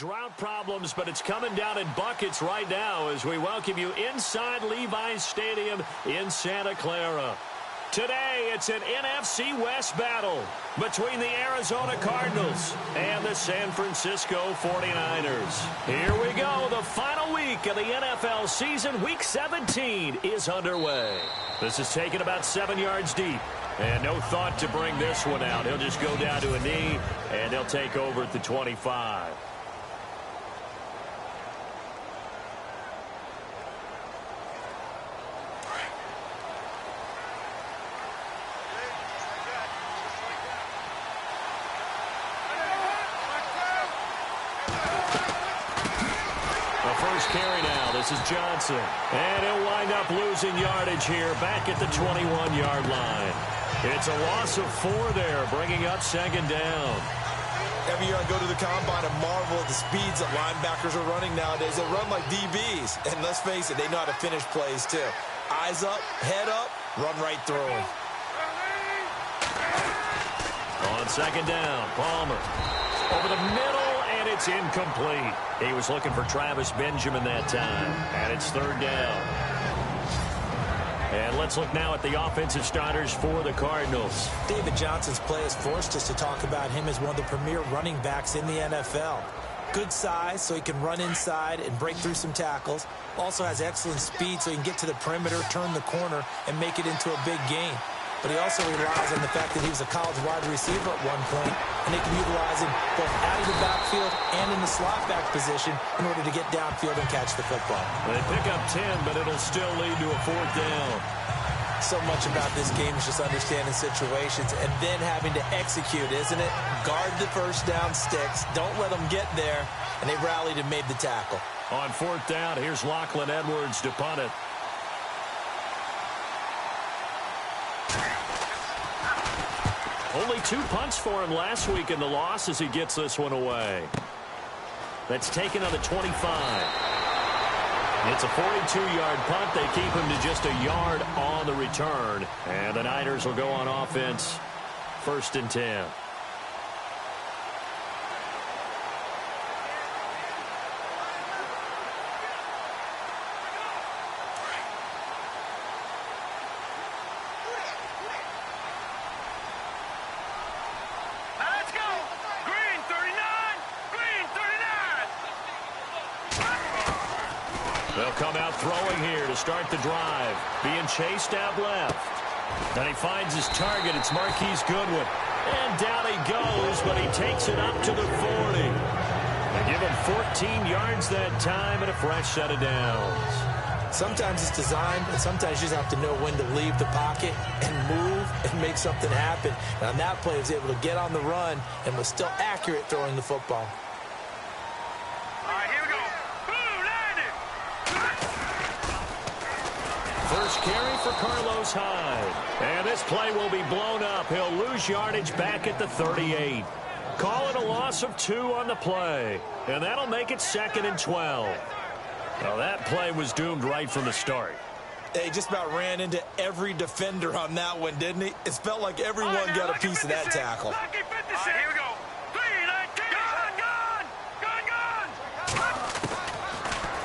drought problems, but it's coming down in buckets right now as we welcome you inside Levi's Stadium in Santa Clara. Today, it's an NFC West battle between the Arizona Cardinals and the San Francisco 49ers. Here we go. The final week of the NFL season, Week 17, is underway. This is taken about 7 yards deep. And no thought to bring this one out. He'll just go down to a knee, and he'll take over at the 25. Carry now. This is Johnson. And he'll wind up losing yardage here back at the 21-yard line. It's a loss of 4 there, bringing up second down. Every year I go to the combine and marvel at the speeds that linebackers are running nowadays. They run like DBs. And let's face it, they know how to finish plays too. Eyes up, head up, run right through them. On second down, Palmer. Over the middle. And it's incomplete. He was looking for Travis Benjamin that time. And it's third down. And let's look now at the offensive starters for the Cardinals. David Johnson's play has forced us to talk about him as one of the premier running backs in the NFL. Good size, so he can run inside and break through some tackles. Also has excellent speed, so he can get to the perimeter, turn the corner, and make it into a big gain. But he also relies on the fact that he was a college wide receiver at one point, and they can utilize him both out of the backfield and in the slot back position in order to get downfield and catch the football. They pick up 10, but it'll still lead to a fourth down. So much about this game is just understanding situations and then having to execute, isn't it? Guard the first down sticks. Don't let them get there. And they rallied and made the tackle. On fourth down, here's Lachlan Edwards to punt it. Only 2 punts for him last week in the loss as he gets this one away. That's taken on the 25. It's a 42-yard punt. They keep him to just a yard on the return. And the Niners will go on offense. 1st and 10. They'll come out throwing here to start the drive. Being chased out left. And he finds his target. It's Marquise Goodwin. And down he goes, but he takes it up to the 40. They give him 14 yards that time and a fresh set of downs. Sometimes it's designed, and sometimes you just have to know when to leave the pocket and move and make something happen. And on that play, he was able to get on the run and was still accurate throwing the football. First carry for Carlos Hyde. And this play will be blown up. He'll lose yardage back at the 38. Call it a loss of 2 on the play. And that'll make it 2nd and 12. Now that play was doomed right from the start. He just about ran into every defender on that one, didn't he? It felt like everyone got a piece of that tackle. Here we go.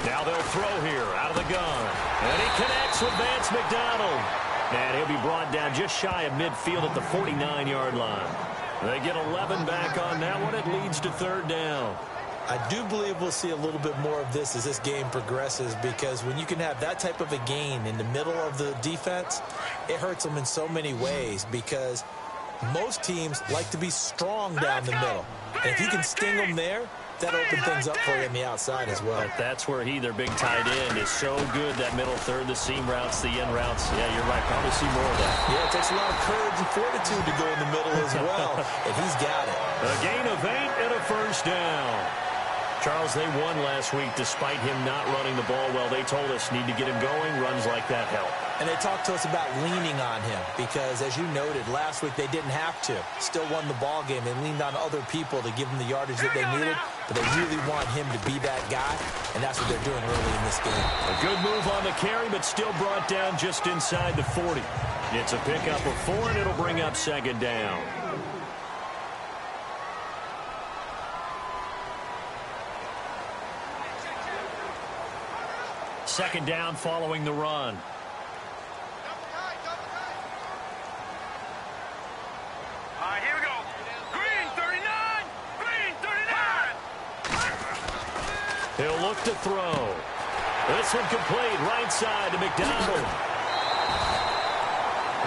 Now they'll throw here out of the gun. And he connects with Vance McDonald. And he'll be brought down just shy of midfield at the 49-yard line. They get 11 back on that one. It leads to 3rd down. I do believe we'll see a little bit more of this as this game progresses, because when you can have that type of a gain in the middle of the defense, it hurts them in so many ways, because most teams like to be strong down the middle. And if you can sting them there, that opens things up for you on the outside as well. But that's where their big tight end, is so good, that middle third, the seam routes, the end routes. Yeah, you're right. Probably see more of that. Yeah, it takes a lot of courage and fortitude to go in the middle as well, and he's got it. A gain of 8 and a first down. Charles, they won last week despite him not running the ball well. They told us need to get him going. Runs like that help. And they talked to us about leaning on him because, as you noted, last week they didn't have to. Still won the ball game. They leaned on other people to give them the yardage that they needed, but they really want him to be that guy, and that's what they're doing early in this game. A good move on the carry, but still brought down just inside the 40. It's a pickup of 4, and it'll bring up 2nd down. second down following the run. Here we go. Green 39. Green 39. He'll look to throw. This one complete, right side to McDonald.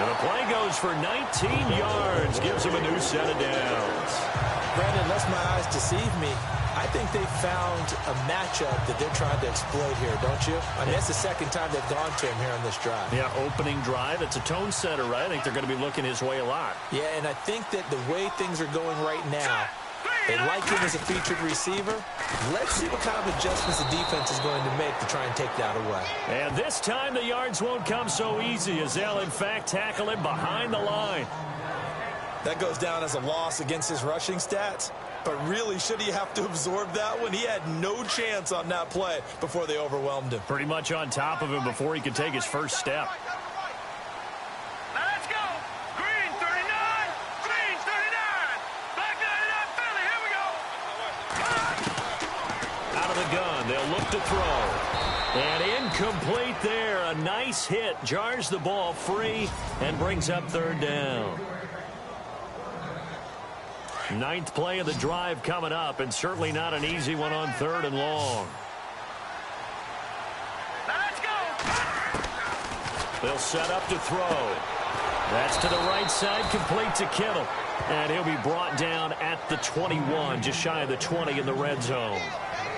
And the play goes for 19 yards, gives him a new set of downs. Brandon, unless my eyes deceive me, I think they found a matchup that they're trying to exploit here, don't you? I mean, that's the second time they've gone to him here on this drive. Yeah, opening drive. It's a tone setter, right? I think they're going to be looking his way a lot. Yeah, and I think that the way things are going right now, they like him as a featured receiver. Let's see what kind of adjustments the defense is going to make to try and take that away. And this time the yards won't come so easy as they'll, in fact, tackle him behind the line. That goes down as a loss against his rushing stats. But really, should he have to absorb that one? He had no chance on that play before they overwhelmed him. Pretty much on top of him before he could take his first step. Now let's go. Green 39. Green 39. Black 99 Philly. Here we go. Out of the gun, they'll look to throw. And incomplete there. A nice hit. Jars the ball free and brings up third down. Ninth play of the drive coming up, and certainly not an easy one on third and long. Let's go. They'll set up to throw. That's to the right side, complete to Kittle. And he'll be brought down at the 21, just shy of the 20 in the red zone.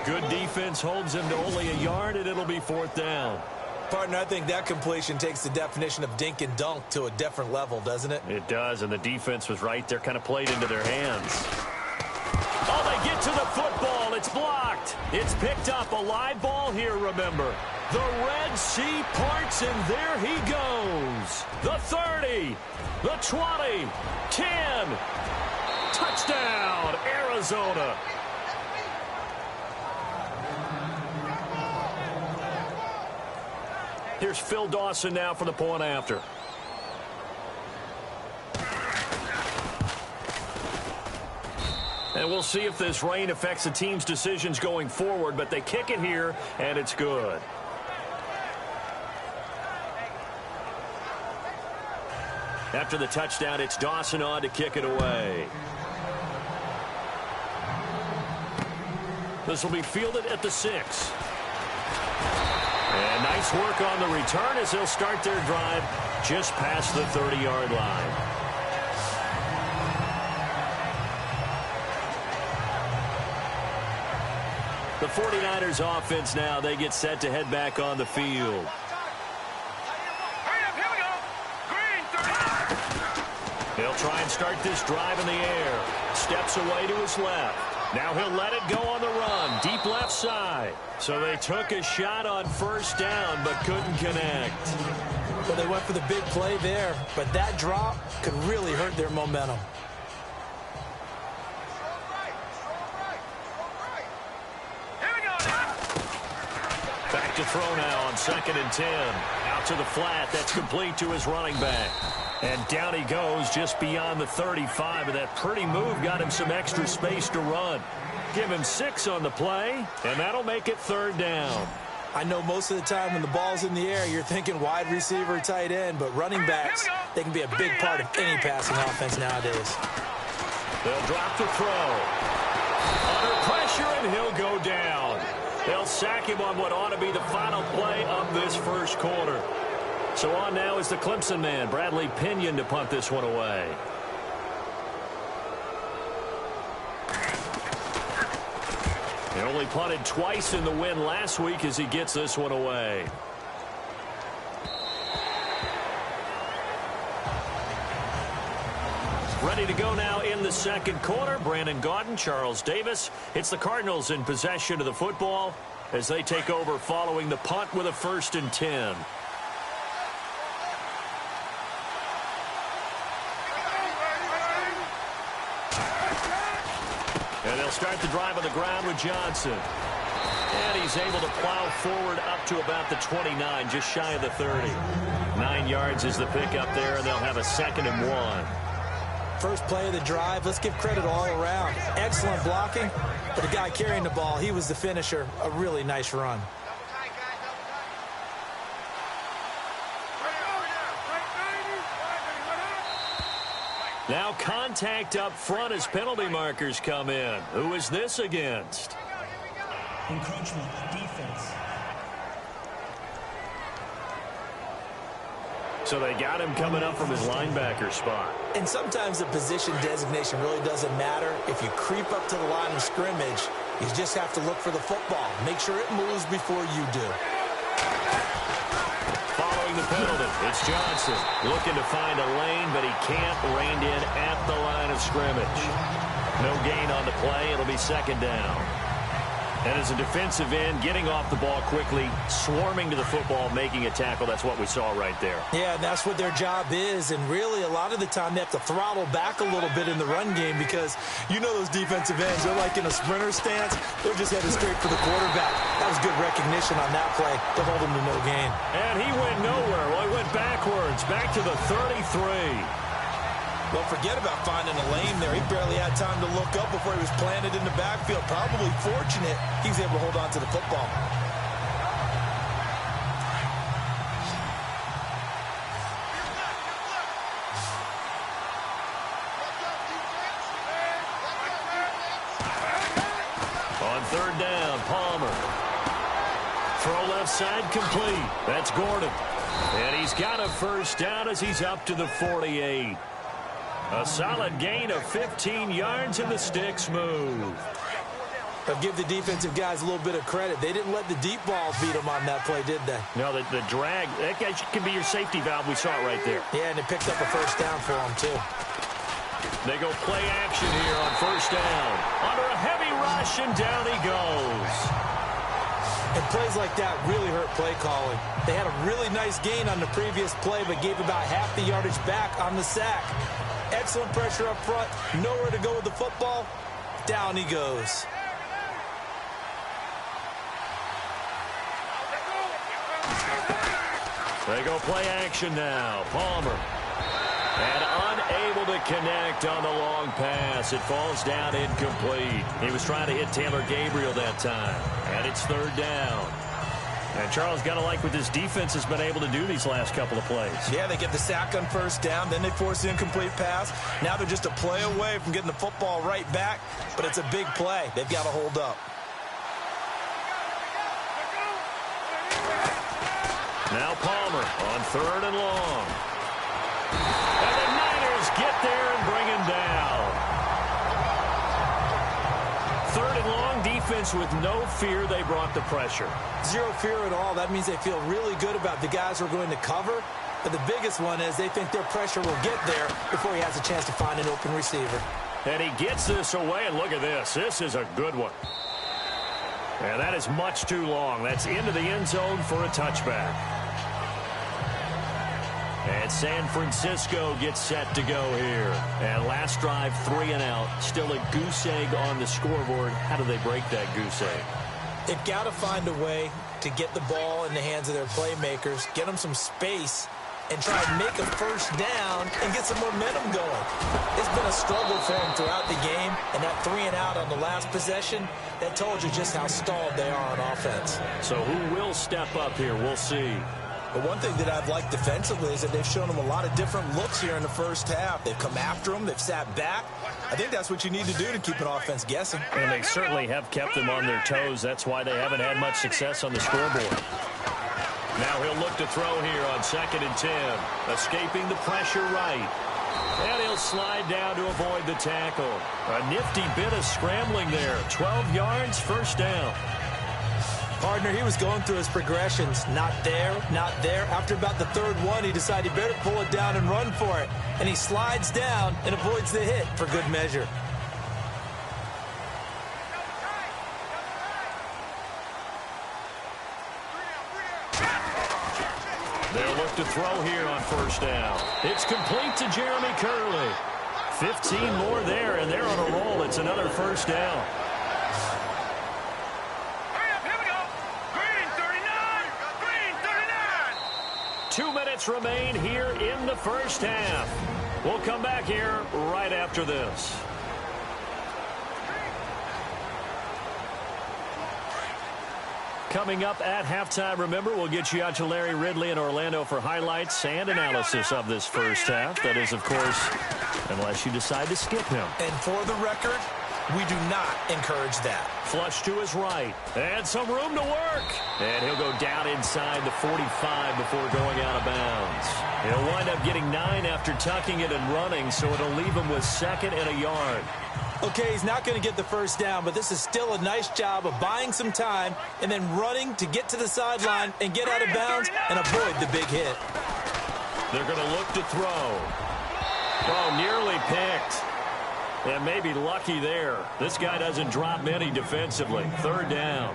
Good defense holds him to only a yard, and it'll be fourth down. Partner, I think that completion takes the definition of dink and dunk to a different level, doesn't it? It does, and the defense was right there, kind of played into their hands. Oh, they get to the football. It's blocked. It's picked up. A live ball here, remember. The Red Sea parts, and there he goes. The 30, the 20, 10. Touchdown, Arizona. Here's Phil Dawson now for the point after. And we'll see if this rain affects the team's decisions going forward, but they kick it here, and it's good. After the touchdown, it's Dawson on to kick it away. This will be fielded at the 6. And nice work on the return as they'll start their drive just past the 30-yard line. The 49ers offense now, they get set to head back on the field. Hurry up. Here we go. Green 39. He'll try and start this drive in the air. Steps away to his left. Now he'll let it go on the run. Deep left side. So they took a shot on first down, but couldn't connect. Well, they went for the big play there, but that drop could really hurt their momentum. Here we go. Back to throw now on 2nd and 10. Out to the flat. That's complete to his running back. And down he goes just beyond the 35. And that pretty move got him some extra space to run. Give him 6 on the play, and that'll make it third down. I know most of the time when the ball's in the air, you're thinking wide receiver, tight end, but running backs, they can be a big part of any passing offense nowadays. They'll drop the throw. Under pressure, and he'll go down. They'll sack him on what ought to be the final play of this first quarter. So on now is the Clemson man, Bradley Pinion, to punt this one away. He only punted twice in the win last week as he gets this one away. Ready to go now in the second quarter. Brandon Gaudin, Charles Davis. It's the Cardinals in possession of the football as they take over following the punt with a 1st and 10. And they'll start the drive on the ground with Johnson. And he's able to plow forward up to about the 29, just shy of the 30. 9 yards is the pickup there, and they'll have a 2nd and 1. First play of the drive, let's give credit all around. Excellent blocking, but the guy carrying the ball, he was the finisher. A really nice run. Now contact up front as penalty markers come in. Who is this against? Encroachment, defense. So they got him coming up from his linebacker spot. And sometimes the position designation really doesn't matter. If you creep up to the line of scrimmage, you just have to look for the football. Make sure it moves before you do. Following the penalty, it's Johnson looking to find a lane, but he can't. Reined in at the line of scrimmage. No gain on the play. It'll be second down. And as a defensive end, getting off the ball quickly, swarming to the football, making a tackle, that's what we saw right there. Yeah, and that's what their job is. And really, a lot of the time, they have to throttle back a little bit in the run game because you know those defensive ends, they're like in a sprinter stance. They're just headed straight for the quarterback. That was good recognition on that play to hold him to no gain. And he went nowhere. Well, he went backwards, back to the 33. Well, forget about finding a lane there. He barely had time to look up before he was planted in the backfield. Probably fortunate he was able to hold on to the football. On third down, Palmer. Throw left side complete. That's Gordon. And he's got a first down as he's up to the 48. A solid gain of 15 yards, and the sticks move. But give the defensive guys a little bit of credit. They didn't let the deep ball beat them on that play, did they? No, the drag, that guy can be your safety valve. We saw it right there. Yeah, and they picked up a first down for them, too. They go play action here on first down. Under a heavy rush, and down he goes. And plays like that really hurt play calling. They had a really nice gain on the previous play, but gave about half the yardage back on the sack. Excellent pressure up front. Nowhere to go with the football. Down he goes. They go play action now. Palmer. And unable to connect on the long pass. It falls down incomplete. He was trying to hit Taylor Gabriel that time. And it's third down. And Charles, got to like what this defense has been able to do these last couple of plays. Yeah, they get the sack on first down, then they force the incomplete pass. Now they're just a play away from getting the football right back, but it's a big play. They've got to hold up. Now Palmer on third and long. And the Niners get there and bring him down. Third and long, defense with no fear. They brought the pressure. Zero fear at all. That means they feel really good about the guys who are going to cover. But the biggest one is they think their pressure will get there before he has a chance to find an open receiver. And he gets this away, and look at this. This is a good one. And that is much too long. That's into the end zone for a touchback. And San Francisco gets set to go here. And last drive, 3 and out. Still a goose egg on the scoreboard. How do they break that goose egg? They've got to find a way to get the ball in the hands of their playmakers, get them some space, and try and make a first down and get some momentum going. It's been a struggle for them throughout the game, and that 3 and out on the last possession, that told you just how stalled they are on offense. So who will step up here? We'll see. But one thing that I've liked defensively is that they've shown them a lot of different looks here in the first half. They've come after them. They've sat back. I think that's what you need to do to keep an offense guessing. And they certainly have kept them on their toes. That's why they haven't had much success on the scoreboard. Now he'll look to throw here on 2nd and 10. Escaping the pressure right. And he'll slide down to avoid the tackle. A nifty bit of scrambling there. 12 yards, first down. Partner, he was going through his progressions. Not there, not there. After about the third one, he decided he better pull it down and run for it. And he slides down and avoids the hit for good measure. They'll look to throw here on first down. It's complete to Jeremy Curley. 15 more there, and they're on a roll. It's another first down. 2 minutes remain here in the first half. We'll come back here right after this. Coming up at halftime, remember, we'll get you out to Larry Ridley in Orlando for highlights and analysis of this first half. That is, of course, unless you decide to skip him. And for the record, we do not encourage that. Flush to his right. And some room to work. And he'll go down inside the 45 before going out of bounds. He'll wind up getting 9 after tucking it and running, so it'll leave him with 2nd and a yard. Okay, he's not going to get the first down, but this is still a nice job of buying some time and then running to get to the sideline and get out of bounds and avoid the big hit. They're going to look to throw. Oh, nearly picked. And maybe lucky there. This guy doesn't drop many defensively. 3rd down.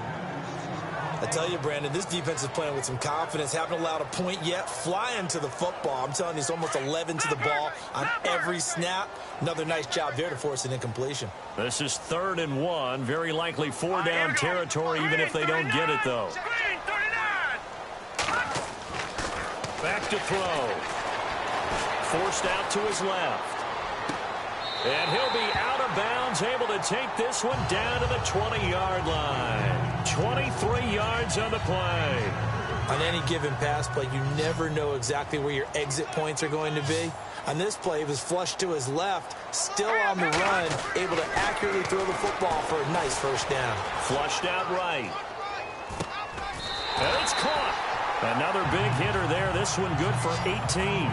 I tell you, Brandon, this defense is playing with some confidence. Haven't allowed a point yet. Flying to the football. I'm telling you, it's almost 11 to the ball on every snap. Another nice job there to force an incompletion. This is 3rd and 1. Very likely 4-down territory, even if they don't get it, though. Back to throw. Forced out to his left. And he'll be out of bounds, able to take this one down to the 20-yard line. 23 yards on the play. On any given pass play, you never know exactly where your exit points are going to be. On this play, he was flushed to his left, still on the run, able to accurately throw the football for a nice first down. Flushed out right. And it's caught. Another big hitter there. This one good for 18.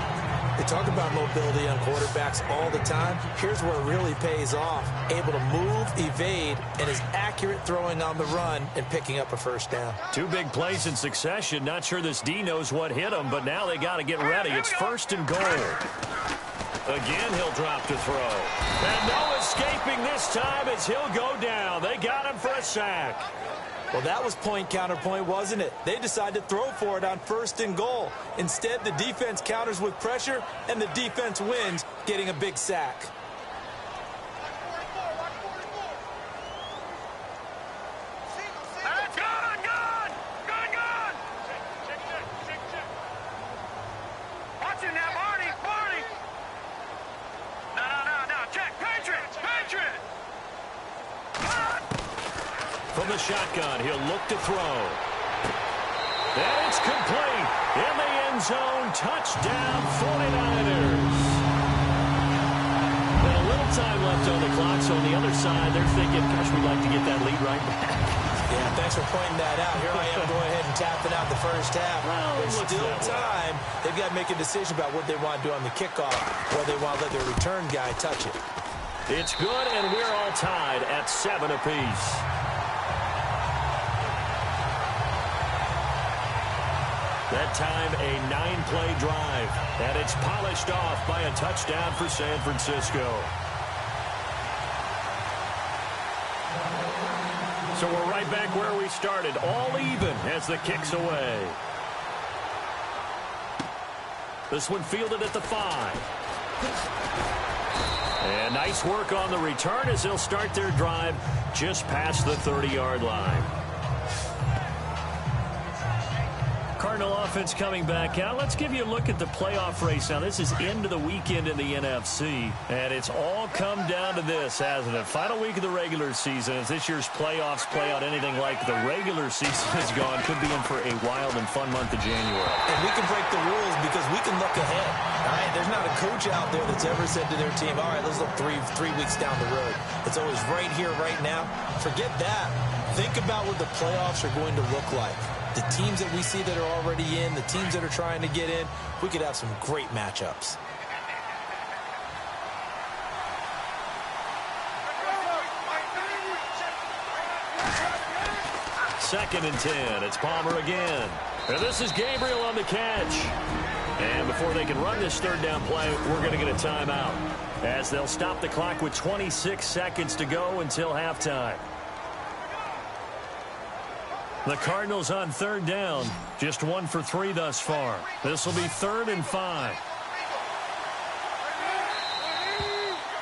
They talk about mobility on quarterbacks all the time. Here's where it really pays off. Able to move, evade, and is accurate throwing on the run and picking up a first down. 2 big plays in succession. Not sure this D knows what hit him, but now they got to get ready. It's 1st and goal. Again, he'll drop to throw. And no escaping this time as he'll go down. They got him for a sack. Well, that was point counterpoint, wasn't it? They decided to throw for it on 1st and goal. Instead, the defense counters with pressure, and the defense wins, getting a big sack. Watch him now, Barney. No. Check. Patriot. From the shotgun, he'll look to throw. And it's complete. In the end zone, touchdown 49ers. And a little time left on the clock, so on the other side, they're thinking, gosh, we'd like to get that lead right back. Yeah, thanks for pointing that out. Here I am going ahead and tapping out the first half. Well, There's still time. They've got to make a decision about what they want to do on the kickoff, or they want to let their return guy touch it. It's good, and we're all tied at 7 apiece. That time, a 9-play drive, and it's polished off by a touchdown for San Francisco. So we're right back where we started, all even as the kick's away. This one fielded at the 5. And nice work on the return as they'll start their drive just past the 30-yard line. Cardinal offense coming back out. Let's give you a look at the playoff race. Now, this is into the weekend in the NFC, and it's all come down to this, hasn't it? Final week of the regular season. As this year's playoffs play out anything like the regular season is gone, could be in for a wild and fun month of January. And we can break the rules because we can look ahead. All right, there's not a coach out there that's ever said to their team, all right, let's look three weeks down the road. It's always right here, right now. Forget that. Think about what the playoffs are going to look like. The teams that we see that are already in, the teams that are trying to get in, we could have some great matchups. Second and 10. It's Palmer again. And this is Gabriel on the catch. And before they can run this 3rd down play, we're going to get a timeout, as they'll stop the clock with 26 seconds to go until halftime. The Cardinals on 3rd down, just 1 for 3 thus far. This will be 3rd and 5.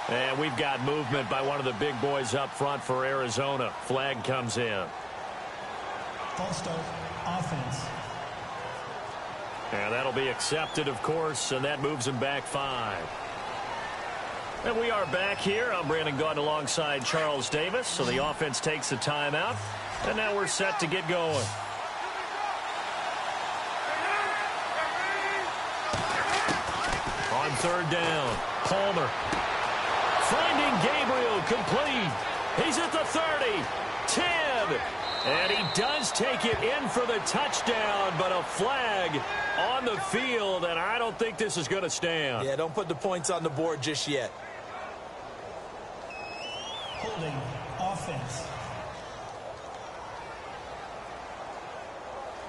And we've got movement by one of the big boys up front for Arizona. Flag comes in. False start, offense. And that'll be accepted, of course, and that moves him back 5. And we are back here. I'm Brandon Gaudin alongside Charles Davis. So the offense takes the timeout. And now we're set to get going. on third down. Palmer. Finding Gabriel, complete. He's at the 30, 10. And he does take it in for the touchdown, but a flag on the field, and I don't think this is going to stand. Yeah, don't put the points on the board just yet. Holding offense.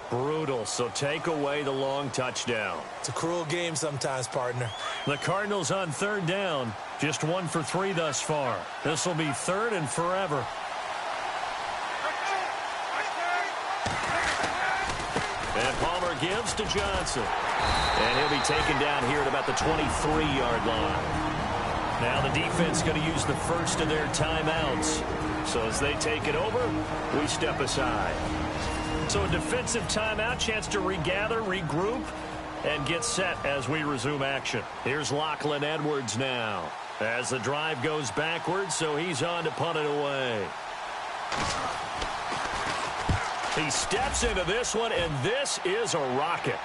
Brutal, so take away the long touchdown. It's a cruel game sometimes, partner. The Cardinals on third down, just 1 for 3 thus far. This will be third and forever. And Palmer gives to Johnson. And he'll be taken down here at about the 23-yard line. Now the defense going to use the first of their timeouts. So as they take it over, we step aside. So a defensive timeout, chance to regather, regroup, and get set as we resume action. Here's Lachlan Edwards now as the drive goes backwards, so he's on to punt it away. He steps into this one, and this is a rocket.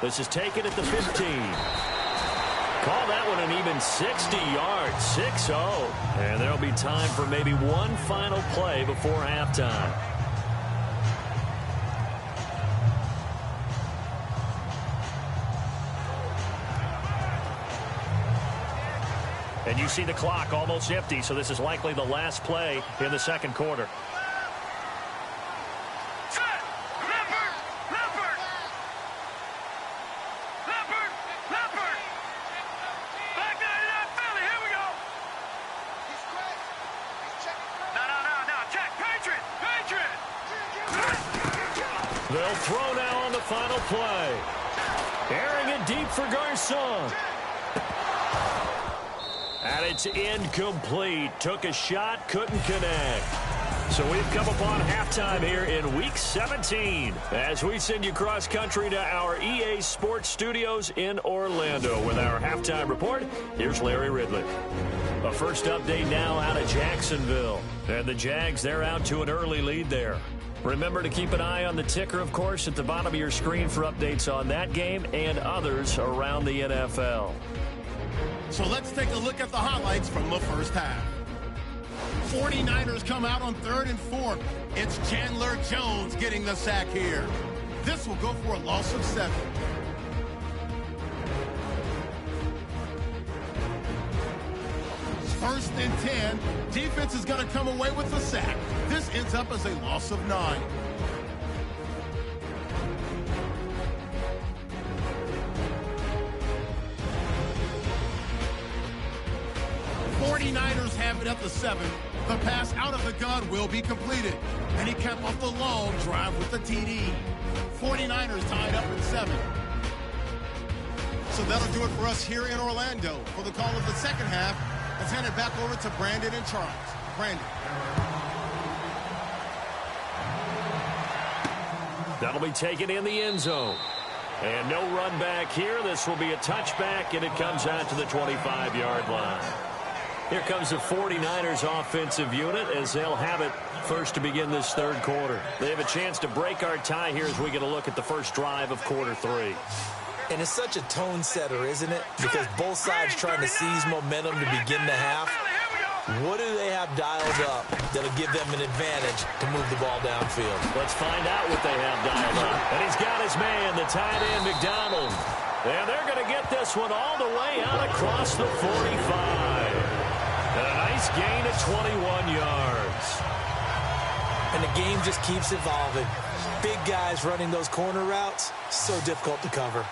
This is taken at the 15. Call that one an even 60 yards, 6-0. And there'll be time for maybe one final play before halftime. And you see the clock almost empty, so this is likely the last play in the second quarter. They'll throw now on the final play. Airing it deep for Garcon. And it's incomplete. Took a shot, couldn't connect. So we've come upon halftime here in Week 17 as we send you cross-country to our EA Sports Studios in Orlando with our halftime report. Here's Larry Ridley. A first update now out of Jacksonville. And the Jags, they're out to an early lead there. Remember to keep an eye on the ticker, of course, at the bottom of your screen for updates on that game and others around the NFL. So let's take a look at the highlights from the first half. 49ers come out on 3rd and 4. It's Chandler Jones getting the sack here. This will go for a loss of 7. First and 10. Defense is going to come away with the sack. This ends up as a loss of 9. '49ers have it at the 7. The pass out of the gun will be completed. And he kept off the long drive with the TD. 49ers tied up at 7. So that'll do it for us here in Orlando. For the call of the second half, let's hand it back over to Brandon and Charles. Brandon. That'll be taken in the end zone. And no run back here. This will be a touchback, and it comes out to the 25-yard line. Here comes the 49ers offensive unit as they'll have it first to begin this third quarter. They have a chance to break our tie here as we get a look at the first drive of quarter 3. And it's such a tone setter, isn't it? Because both sides trying to seize momentum to begin the half. What do they have dialed up that'll give them an advantage to move the ball downfield? Let's find out what they have dialed up. And he's got his man, the tight end, McDonald. And they're going to get this one all the way out across the 45. And a nice gain of 21 yards. And the game just keeps evolving. Big guys running those corner routes, so difficult to cover.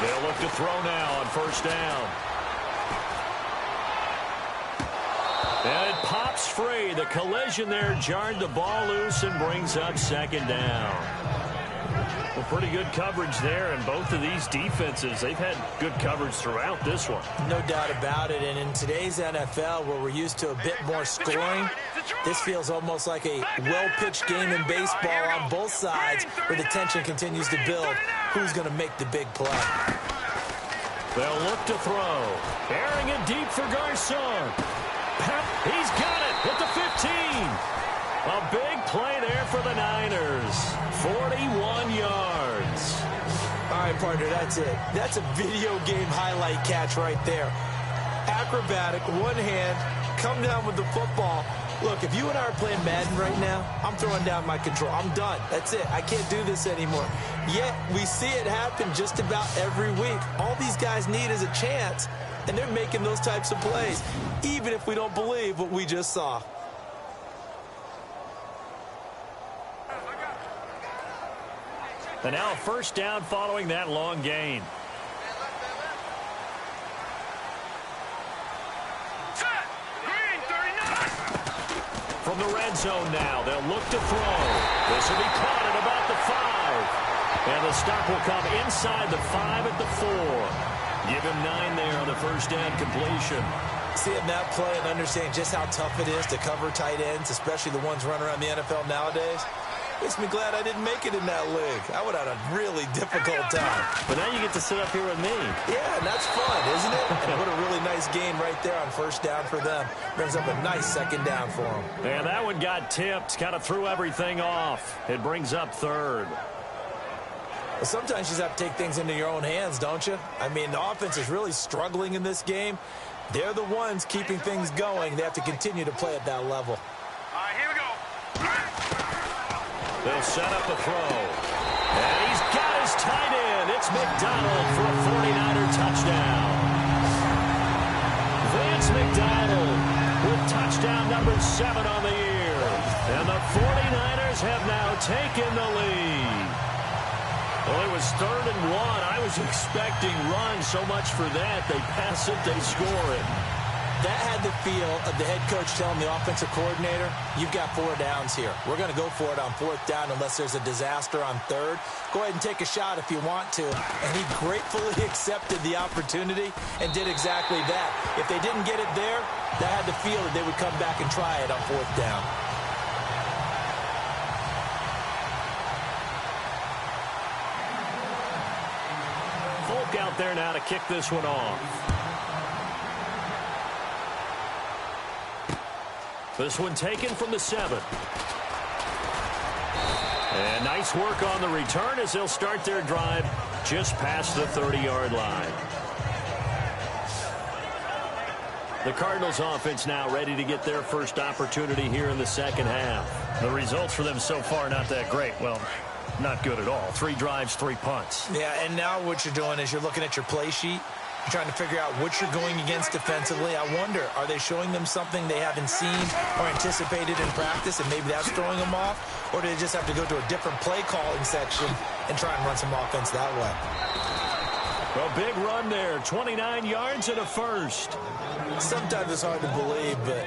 They'll look to throw now on first down. And it pops free. The collision there jarred the ball loose and brings up second down. Well, pretty good coverage there, and both of these defenses, they've had good coverage throughout this one. No doubt about it, and in today's NFL, where we're used to a bit more scoring, this feels almost like a well-pitched game in baseball on both sides, where the tension continues to build. Who's going to make the big play? They'll look to throw. Airing it deep for Garcon. He's got it at the 15. A big play there for the Niners. 41 yards. All right, partner, that's it. That's a video game highlight catch right there. Acrobatic, one hand, come down with the football. Look, if you and I are playing Madden right now, I'm throwing down my control. I'm done. That's it. I can't do this anymore. Yet, we see it happen just about every week. All these guys need is a chance, and they're making those types of plays, even if we don't believe what we just saw. And now a first down following that long gain. From the red zone now, they'll look to throw. This will be caught at about the 5. And the stop will come inside the 5 at the 4. Give him 9 there on the first down completion. Seeing that play and understanding just how tough it is to cover tight ends, especially the ones running around the NFL nowadays, makes me glad I didn't make it in that league. I would have had a really difficult time. But now you get to sit up here with me. Yeah, and that's fun, isn't it? And what a really nice gain right there on first down for them. Brings up a nice second down for them. And that one got tipped, kind of threw everything off. It brings up 3rd. Well, sometimes you just have to take things into your own hands, don't you? I mean, the offense is really struggling in this game. They're the ones keeping things going. They have to continue to play at that level. All right, here we go. They'll set up a throw. And he's got his tight end. It's McDonald for a 49er touchdown. Vance McDonald with touchdown number 7 on the year. And the 49ers have now taken the lead. Well, it was 3rd and 1. I was expecting runs. So much for that. They pass it, they score it. That had the feel of the head coach telling the offensive coordinator, you've got 4 downs here. We're going to go for it on 4th down unless there's a disaster on 3rd. Go ahead and take a shot if you want to. And he gratefully accepted the opportunity and did exactly that. If they didn't get it there, that had the feel that they would come back and try it on 4th down. Folk out there now to kick this one off. This one taken from the 7. And nice work on the return as they'll start their drive just past the 30-yard line. The Cardinals offense now ready to get their first opportunity here in the second half. The results for them so far not that great. Well, not good at all. 3 drives, 3 punts. Yeah, and now what you're doing is you're looking at your play sheet. You're trying to figure out what you're going against defensively. I wonder, are they showing them something they haven't seen or anticipated in practice, and maybe that's throwing them off? Or do they just have to go to a different play calling section and try and run some offense that way? A big run there, 29 yards and a first. Sometimes it's hard to believe, but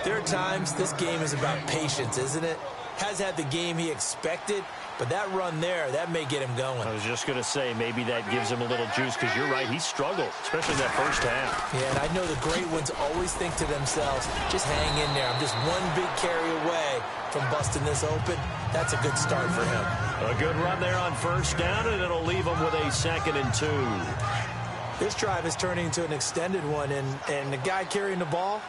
there are times this game is about patience, isn't it? Has had the game he expected, but that run there, that may get him going. I was just going to say, maybe that gives him a little juice, because you're right, he struggled, especially in that first half. Yeah, and I know the great ones always think to themselves, just hang in there. I'm just one big carry away from busting this open. That's a good start for him. A good run there on first down, and it'll leave him with a 2nd and 2. This drive is turning into an extended one, and the guy carrying the ball,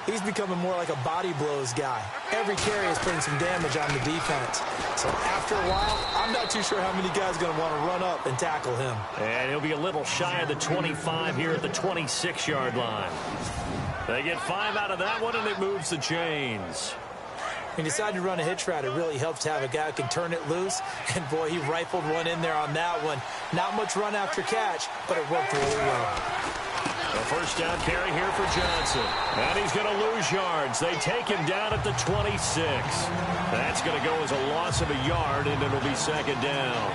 he's becoming more like a body blows guy. Every carry is putting some damage on the defense. So after a while, I'm not too sure how many guys are going to want to run up and tackle him. And he'll be a little shy of the 25 here at the 26-yard line. They get 5 out of that one, and it moves the chains. When you decide to run a hitch route, it really helps to have a guy who can turn it loose. And, boy, he rifled one in there on that one. Not much run after catch, but it worked really well. A first down carry here for Johnson. And he's going to lose yards. They take him down at the 26. That's going to go as a loss of a yard, and it'll be 2nd down.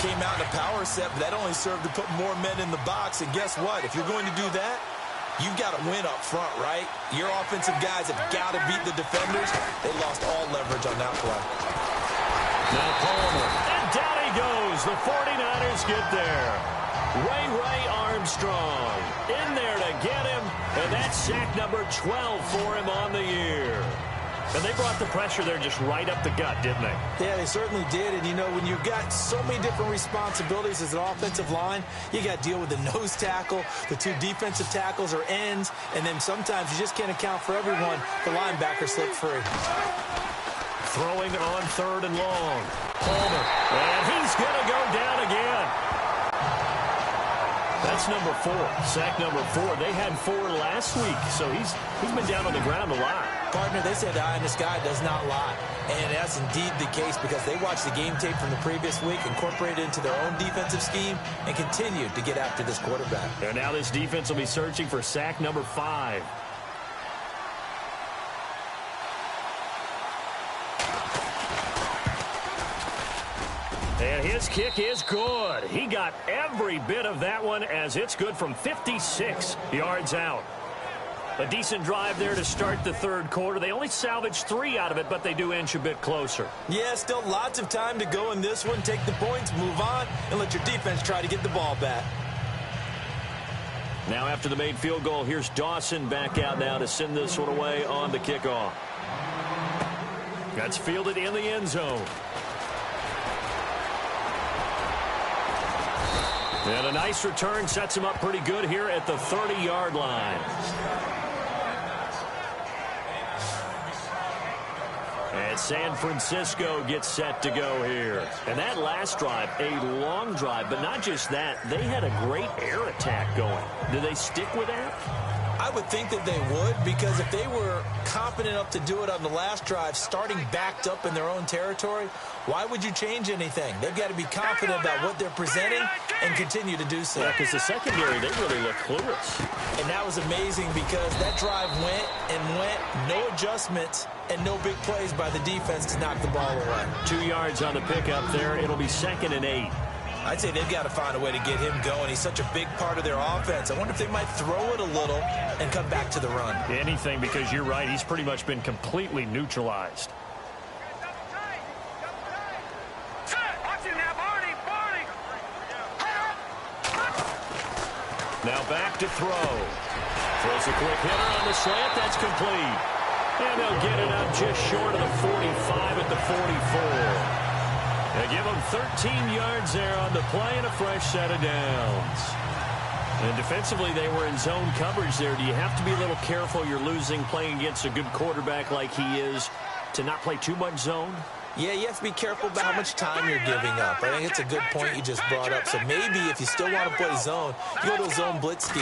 Came out in a power set, but that only served to put more men in the box. And guess what? If you're going to do that, you've got to win up front, right? Your offensive guys have got to beat the defenders. They lost all leverage on that play. Now Palmer. And down he goes. The 49ers get there. Ray Armstrong in there to get him. And that's sack number 12 for him on the year. And they brought the pressure there just right up the gut, didn't they? Yeah, they certainly did. And, you know, when you've got so many different responsibilities as an offensive line, you got to deal with the nose tackle, the 2 defensive tackles or ends, and then sometimes you just can't account for everyone. The linebacker slipped free. throwing on 3rd and long. Palmer, and he's going to go down again. That's number 4, sack number 4. They had 4 last week, so he's been down on the ground a lot. Partner, they say the eye in the sky does not lie. And that's indeed the case because they watched the game tape from the previous week, incorporated it into their own defensive scheme, and continued to get after this quarterback. And now this defense will be searching for sack number 5. And his kick is good. He got every bit of that one as it's good from 56 yards out. A decent drive there to start the 3rd quarter. They only salvaged 3 out of it, but they do inch a bit closer. Yeah, still lots of time to go in this one. Take the points, move on, and let your defense try to get the ball back. Now after the made field goal, here's Dawson back out now to send this one away on the kickoff. That's fielded in the end zone. And a nice return sets him up pretty good here at the 30-yard line. And San Francisco gets set to go here. And that last drive, a long drive, but not just that, they had a great air attack going. Do they stick with that? I would think that they would, because if they were confident enough to do it on the last drive, starting backed up in their own territory, why would you change anything? They've got to be confident about what they're presenting and continue to do so. Yeah, because the secondary, they really look clueless. And that was amazing because that drive went and went, no adjustments and no big plays by the defense to knock the ball away. 2 yards on the pickup there. It'll be 2nd and 8. I'd say they've got to find a way to get him going. He's such a big part of their offense. I wonder if they might throw it a little and come back to the run. Anything, because you're right. He's pretty much been completely neutralized. Now back to throw. Throws a quick hitter on the slant. That's complete. And they'll get it up just short of the 45 at the 44. They give them 13 yards there on the play and a fresh set of downs. And defensively, they were in zone coverage there. Do you have to be a little careful? You're losing playing against a good quarterback like he is to not play too much zone? Yeah, you have to be careful about how much time you're giving up. I think it's a good point you just brought up. So maybe if you still want to play zone, you go to a zone blitz scheme.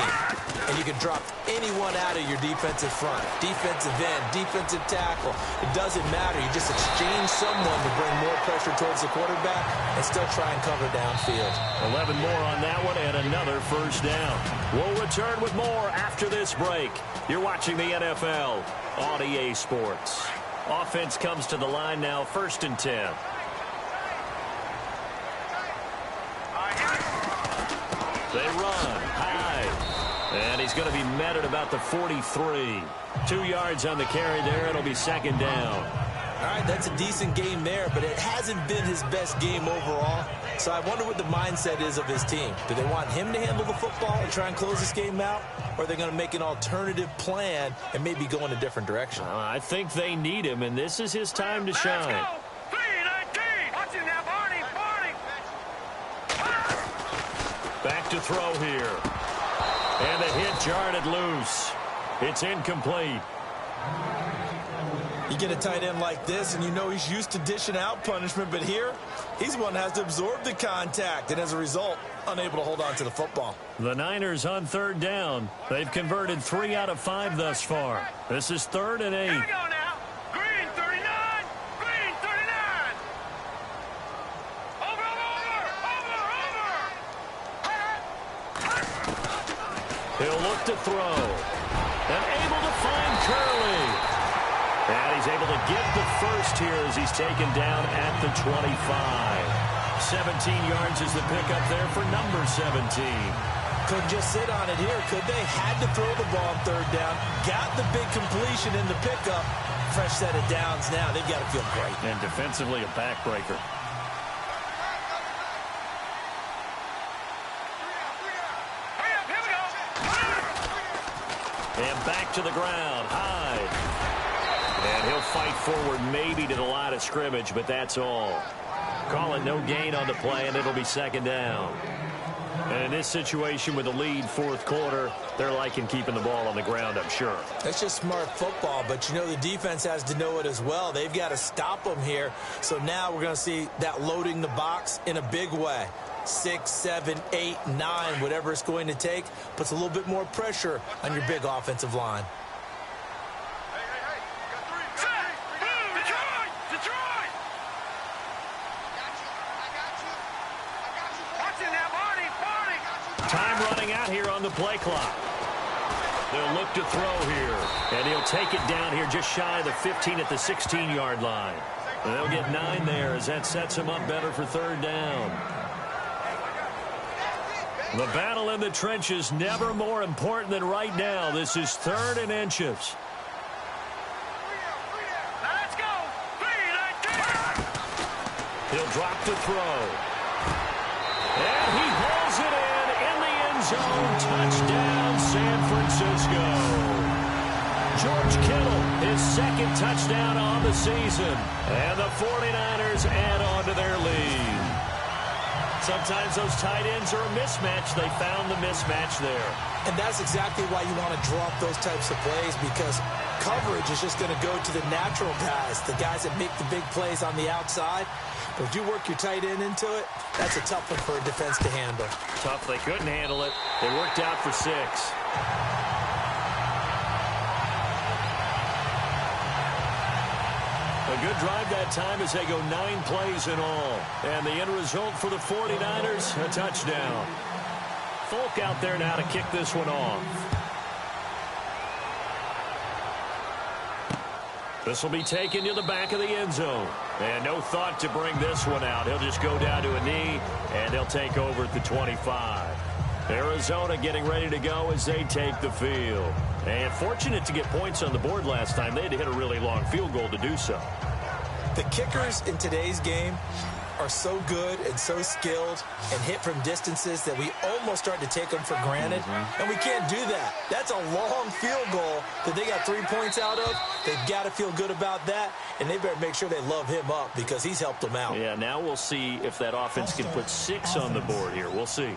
And you can drop anyone out of your defensive front. Defensive end, defensive tackle. It doesn't matter. You just exchange someone to bring more pressure towards the quarterback and still try and cover downfield. 11 more on that one and another first down. We'll return with more after this break. You're watching the NFL on EA Sports. Offense comes to the line now, 1st and 10. They run high. And he's going to be met at about the 43. 2 yards on the carry there. It'll be 2nd down. All right, that's a decent game there, but it hasn't been his best game overall. So I wonder what the mindset is of his team. Do they want him to handle the football and try and close this game out? Or are they going to make an alternative plan and maybe go in a different direction? I think they need him, and this is his time to shine. Back to throw here. And the hit jarred it loose. It's incomplete. You get a tight end like this, and you know he's used to dishing out punishment, but here, he's one that has to absorb the contact, and as a result, unable to hold on to the football. The Niners on 3rd down. They've converted 3 out of 5 thus far. This is 3rd and 8. Here we go now. Green 39. Green 39. Over. He'll look to throw. And able to find Curley. And he's able to get the first here as he's taken down at the 25. 17 yards is the pickup there for number 17. Couldn't just sit on it here, could they? Had to throw the ball on 3rd down. Got the big completion in the pickup. Fresh set of downs now. They've got to feel great. And defensively, a backbreaker. Here we go. And back to the ground. Hyde. And he'll fight forward maybe to the line of scrimmage, but that's all. Call it no gain on the play, and it'll be 2nd down. And in this situation with the lead fourth quarter, they're liking keeping the ball on the ground, I'm sure. That's just smart football, but you know the defense has to know it as well. They've got to stop them here. So now we're going to see that loading the box in a big way. 6, 7, 8, 9, whatever it's going to take, puts a little bit more pressure on your big offensive line. Time running out here on the play clock. They'll look to throw here, and he'll take it down here just shy of the 15 at the 16-yard line. And they'll get 9 there as that sets him up better for third down. The battle in the trenches never more important than right now. This is 3rd and inches. Let's go. He'll drop to throw. And he hauls it in the end zone. Touchdown, San Francisco. George Kittle, his 2nd touchdown on the season. And the 49ers add on to their lead. Sometimes those tight ends are a mismatch. They found the mismatch there. And that's exactly why you want to draw up those types of plays, because coverage is just going to go to the natural guys, the guys that make the big plays on the outside. But if you work your tight end into it, that's a tough one for a defense to handle. Tough. They couldn't handle it. They worked out for 6. A good drive that time as they go 9 plays in all. And the end result for the 49ers, a touchdown. Folk out there now to kick this one off. This will be taken to the back of the end zone. And no thought to bring this one out. He'll just go down to a knee, and they'll take over at the 25. Arizona getting ready to go as they take the field. And fortunate to get points on the board last time. They had to hit a really long field goal to do so. The kickers in today's game are so good and so skilled and hit from distances that we almost start to take them for granted. And we can't do that. That's a long field goal that they got 3 points out of. They've got to feel good about that, and they better make sure they love him up because he's helped them out. Yeah, now we'll see if that offense can put 6 on the board here. We'll see.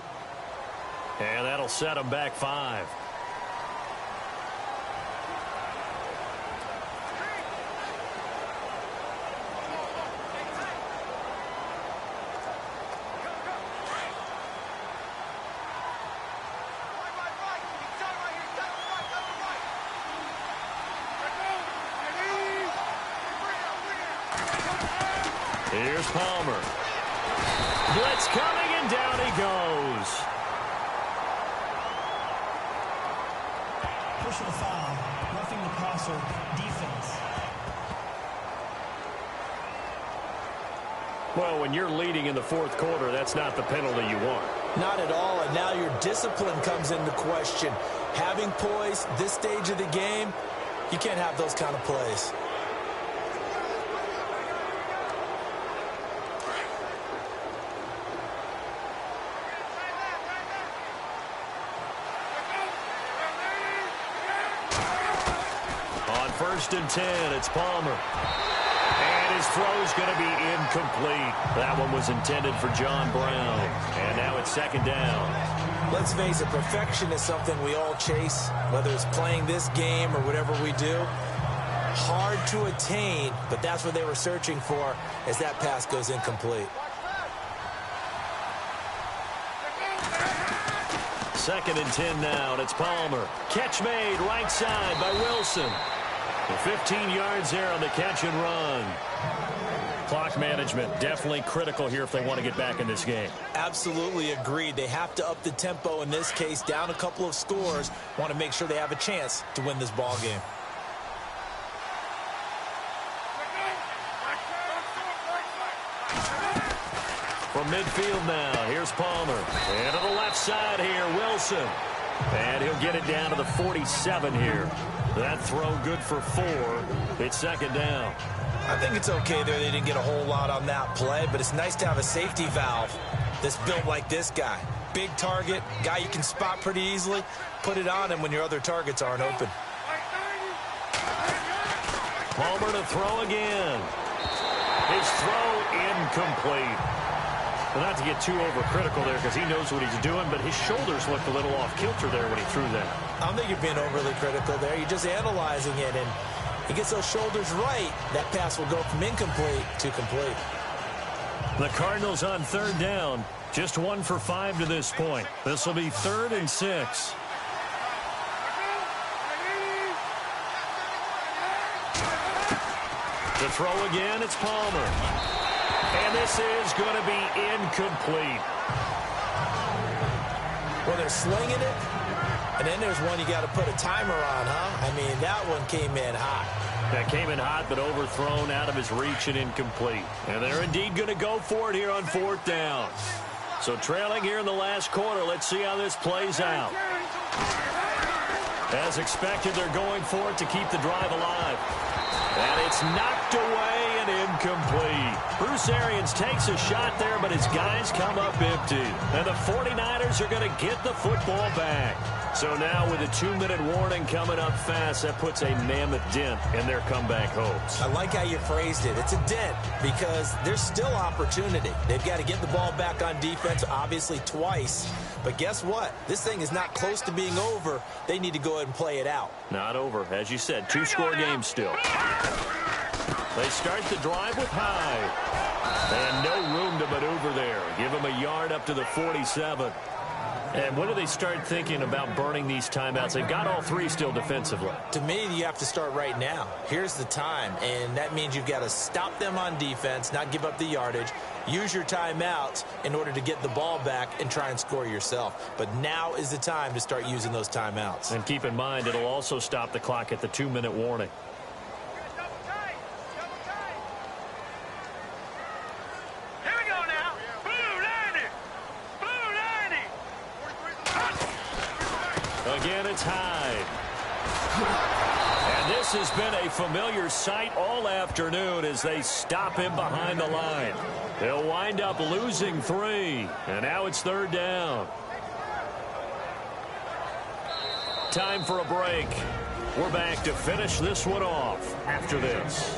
And that'll set them back 5. Here's Palmer. Blitz coming, and down he goes. Personal foul, roughing the passer, defense. Well, when you're leading in the fourth quarter, that's not the penalty you want. Not at all, and now your discipline comes into question. Having poise this stage of the game, you can't have those kind of plays. On 1st and 10, it's Palmer. And his throw's going to be incomplete. That one was intended for John Brown. And now it's 2nd down. Let's face it, perfection is something we all chase, whether it's playing this game or whatever we do. Hard to attain, but that's what they were searching for as that pass goes incomplete. 2nd and 10 now, and it's Palmer. Catch made right side by Wilson. 15 yards there on the catch and run. Clock management definitely critical here if they want to get back in this game. Absolutely agreed. They have to up the tempo in this case, down a couple of scores. Want to make sure they have a chance to win this ball game. From midfield now, here's Palmer. And to the left side here, Wilson. And he'll get it down to the 47 here. That throw good for 4. It's 2nd down. I think it's okay there. They didn't get a whole lot on that play, but it's nice to have a safety valve that's built like this guy. Big target, guy you can spot pretty easily. Put it on him when your other targets aren't open. Palmer to throw again. His throw incomplete. Well, not to get too overcritical there because he knows what he's doing, but his shoulders looked a little off kilter there when he threw that. I don't think you're being overly critical there. You're just analyzing it, and he gets those shoulders right. That pass will go from incomplete to complete. The Cardinals on third down. Just 1 for 5 to this point. This will be 3rd and 6. The throw again, it's Palmer. And this is going to be incomplete. Well, they're slinging it, and then there's one you got to put a timer on, huh? I mean, that one came in hot. That came in hot, but overthrown out of his reach and incomplete. And they're indeed going to go for it here on 4th down. So trailing here in the last quarter, let's see how this plays out. As expected, they're going for it to keep the drive alive. And it's knocked away and incomplete. Bruce Arians takes a shot there, but his guys come up empty. And the 49ers are going to get the football back. So now with a 2-minute warning coming up fast, that puts a mammoth dent in their comeback hopes. I like how you phrased it. It's a dent because there's still opportunity. They've got to get the ball back on defense, obviously twice. But guess what? This thing is not close to being over. They need to go ahead and play it out. Not over. As you said, 2-score game still. They start the drive with Hyde. And no room to maneuver there. Give him a yard up to the 47. And when do they start thinking about burning these timeouts? They've got all 3 still defensively. To me, you have to start right now. Here's the time, and that means you've got to stop them on defense, not give up the yardage, use your timeouts in order to get the ball back and try and score yourself. But now is the time to start using those timeouts. And keep in mind, it'll also stop the clock at the 2-minute warning. Again, it's Hyde. And this has been a familiar sight all afternoon as they stop him behind the line. They'll wind up losing 3. And now it's 3rd down. Time for a break. We're back to finish this one off after this.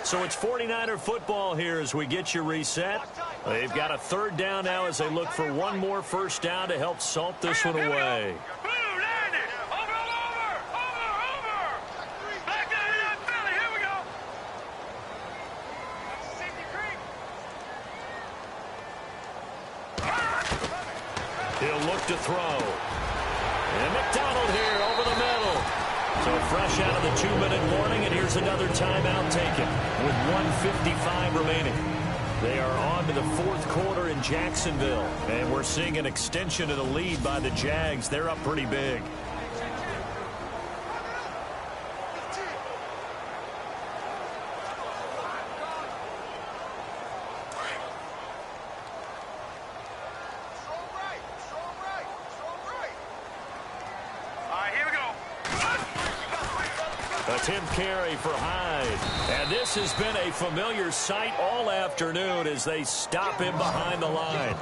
So it's 49er football here as we get you reset. They've got a 3rd down now as they look for one more first down to help salt this one away. He'll look to throw. And McDonald here over the middle. So fresh out of the 2-minute warning, and here's another timeout taken with 1:55 remaining. They are on to the 4th quarter in Jacksonville, and we're seeing an extension of the lead by the Jags. They're up pretty big. Attempt carry for Hyde. And this has been a familiar sight all afternoon as they stop him behind the line.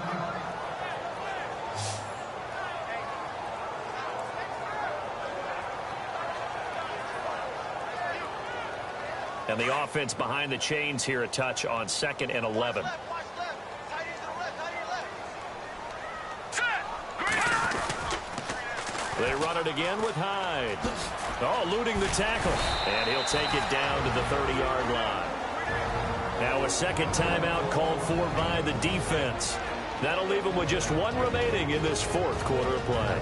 And the offense behind the chains here a touch on 2nd and 11. They run it again with Hyde. Oh, eluding the tackle. And he'll take it down to the 30-yard line. Now a second timeout called for by the defense. That'll leave them with just 1 remaining in this 4th quarter of play.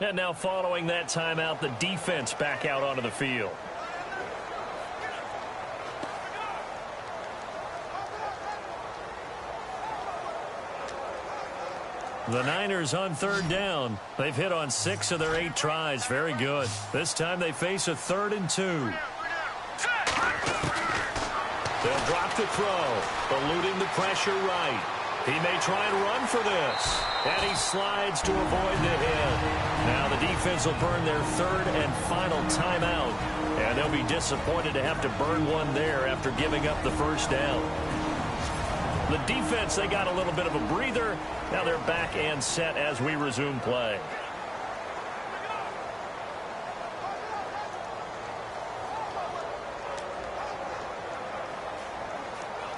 And now following that timeout, the defense back out onto the field. The Niners on 3rd down. They've hit on 6 of their 8 tries. Very good. This time they face a 3rd and 2. They'll drop the throw, eluding the pressure right. He may try and run for this. And he slides to avoid the hit. Now the defense will burn their 3rd and final timeout. And they'll be disappointed to have to burn one there after giving up the first down. The defense, they got a little bit of a breather. Now they're back and set as we resume play.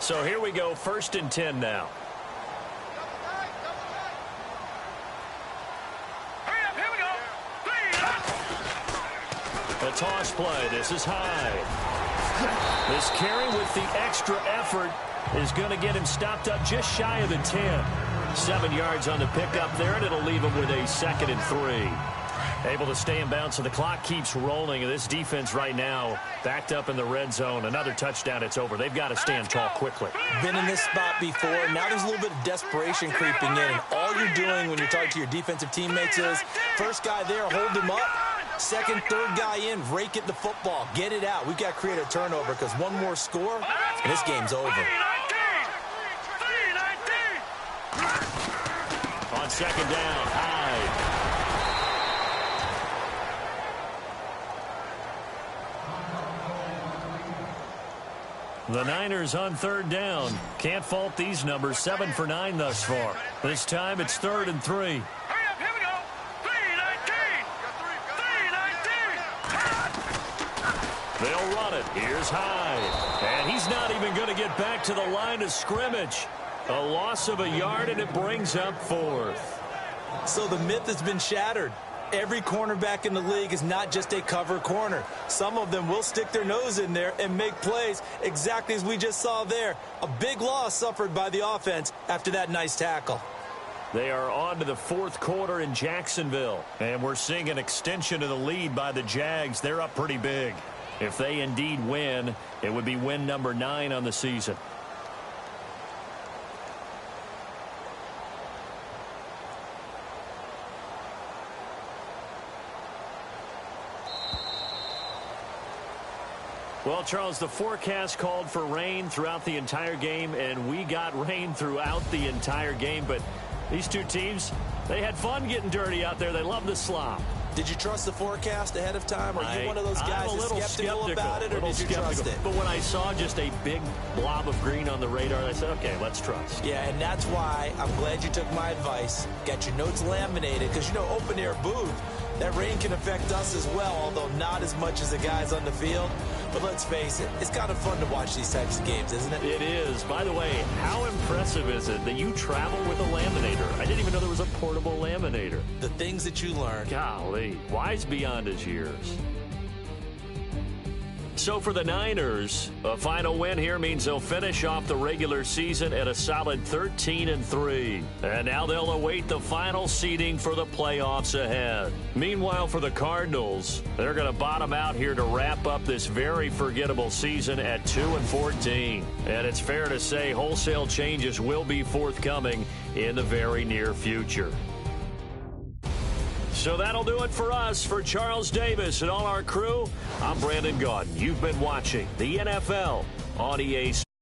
So here we go, 1st and 10 now. A toss play. This is high. This carry with the extra effort is going to get him stopped up just shy of the 10. 7 yards on the pickup there, and it'll leave him with a 2nd and 3. Able to stay in bounds, so the clock keeps rolling. And this defense right now backed up in the red zone. Another touchdown, it's over. They've got to stand tall quickly. Been in this spot before. Now there's a little bit of desperation creeping in. And all you're doing when you're talking to your defensive teammates is, first guy there, hold him up. Second, third guy in, rake at the football. Get it out. We've got to create a turnover because one more score, and this game's over. On 2nd down, Hyde. The Niners on 3rd down. Can't fault these numbers. 7 for 9 thus far. This time it's 3rd and 3. Hurry up, here we go. 3-19. They'll run it. Here's Hyde. And he's not even going to get back to the line of scrimmage. A loss of a yard, and it brings up 4th. So the myth has been shattered. Every cornerback in the league is not just a cover corner. Some of them will stick their nose in there and make plays exactly as we just saw there. A big loss suffered by the offense after that nice tackle. They are on to the 4th quarter in Jacksonville. And we're seeing an extension of the lead by the Jags. They're up pretty big. If they indeed win, it would be win number 9 on the season. Well, Charles, the forecast called for rain throughout the entire game, and we got rain throughout the entire game. But these two teams, they had fun getting dirty out there. They love the slop. Did you trust the forecast ahead of time? Are you one of those guys that's skeptical about it, or did you trust it? But when I saw just a big blob of green on the radar, I said, okay, let's trust. Yeah, and that's why I'm glad you took my advice. Got your notes laminated, because, you know, open-air booth, that rain can affect us as well, although not as much as the guys on the field. But let's face it, it's kind of fun to watch these types of games, isn't it? It is. By the way, how impressive is it that you travel with a laminator? I didn't even know there was a portable laminator. The things that you learn. Golly, wise beyond his years. So for the Niners, a final win here means they'll finish off the regular season at a solid 13-3. And now they'll await the final seeding for the playoffs ahead. Meanwhile, for the Cardinals, they're going to bottom out here to wrap up this very forgettable season at 2-14. And it's fair to say wholesale changes will be forthcoming in the very near future. So that'll do it for us. For Charles Davis and all our crew, I'm Brandon Gaudin. You've been watching the NFL on EA Sports.